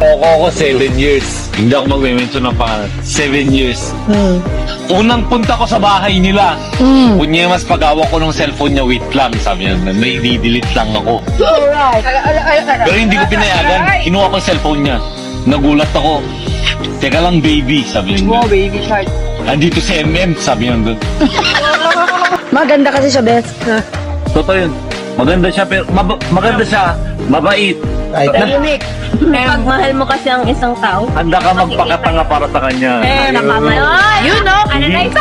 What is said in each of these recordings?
Ako 7 years. Hindi ako mag-mention ng pangalan. 7 years. Unang punta ko sa bahay nila. Kunyemas pag-awak ko ng cellphone niya, wait lang. Sabi niya, may i-delete lang ako. Alright. Pero hindi ko pinayagan. Kinuha ko yung cellphone niya. Nagulat ako. Teka lang, baby. Sabi niya. Wow, baby shark. Andito si MM. Sabi niya doon. Maganda kasi siya, Beth. Totoo yun. Maganda siya, pero maganda siya. Mabait. Kahit na. Unique. Pag mahal mo kasi ang isang tao, Handa ka magpakatanga para sa kanya. napamahal. You know, ano na isa?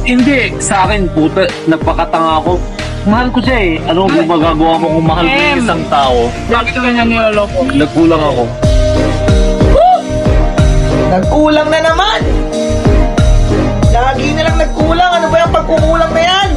Hindi, sa akin, puta, nagpakatanga ako. Mahal ko siya eh. Ano kung magagawa mo kung mahal ko yung isang tao? Bakit ka ganyan niloloko? Nagkulang ako. Nagkulang na naman! Lagi na lang nagkulang. Ano ba yung pagkukulang na yan?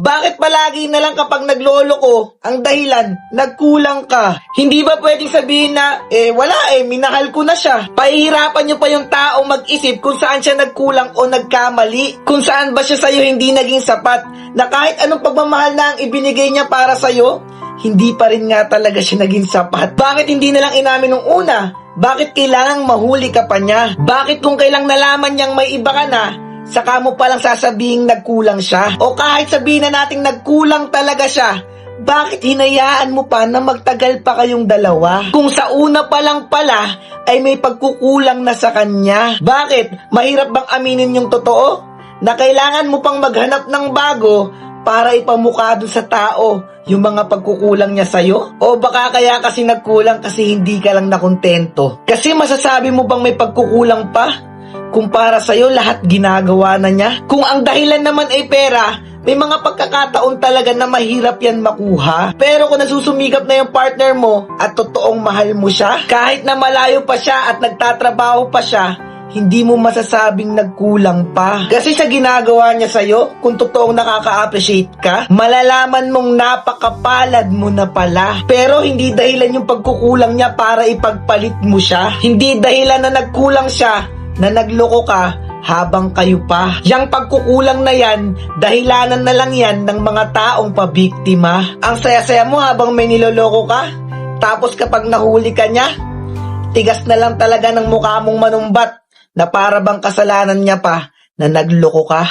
Bakit palagi na lang kapag naglolo ko, ang dahilan, nagkulang ka? Hindi ba pwedeng sabihin na, wala minahal ko na siya. Pahihirapan niyo pa yung taong mag-isip kung saan siya nagkulang o nagkamali. Kung saan ba siya sa'yo hindi naging sapat. Na kahit anong pagmamahal na ang ibinigay niya para sa'yo, hindi pa rin nga talaga siya naging sapat. Bakit hindi na lang inamin nung una? Bakit kailangang mahuli ka pa niya? Bakit kung kailang nalaman niyang may iba ka na, saka mo palang sasabing nagkulang siya? O kahit sabihin na nating nagkulang talaga siya, bakit hinayaan mo pa na magtagal pa kayong dalawa? Kung sa una pa lang pala ay may pagkukulang na sa kanya. Bakit? Mahirap bang aminin yung totoo? Na kailangan mo pang maghanap ng bago para ipamukha dun sa tao yung mga pagkukulang niya sa'yo? O baka kaya kasi nagkulang kasi hindi ka lang nakontento? Kasi masasabi mo bang may pagkukulang pa? Kung para sa'yo lahat ginagawa na niya? Kung ang dahilan naman ay pera, may mga pagkakataon talaga na mahirap yan makuha. Pero kung nasusumikap na yung partner mo at totoong mahal mo siya, kahit na malayo pa siya at nagtatrabaho pa siya, hindi mo masasabing nagkulang pa. Kasi sa ginagawa niya sa'yo, kung totoong nakaka-appreciate ka, malalaman mong napakapalad mo na pala. Pero hindi dahilan yung pagkukulang niya para ipagpalit mo siya. Hindi dahilan na nagkulang siya na nagloko ka habang kayo pa. Yang pagkukulang na yan, dahilanan na lang yan ng mga taong pabiktima. Ang saya-saya mo habang may niloloko ka. Tapos kapag nahuli ka niya, tigas na lang talaga ng mukha mong manumbat na para bang kasalanan niya pa na nagloko ka.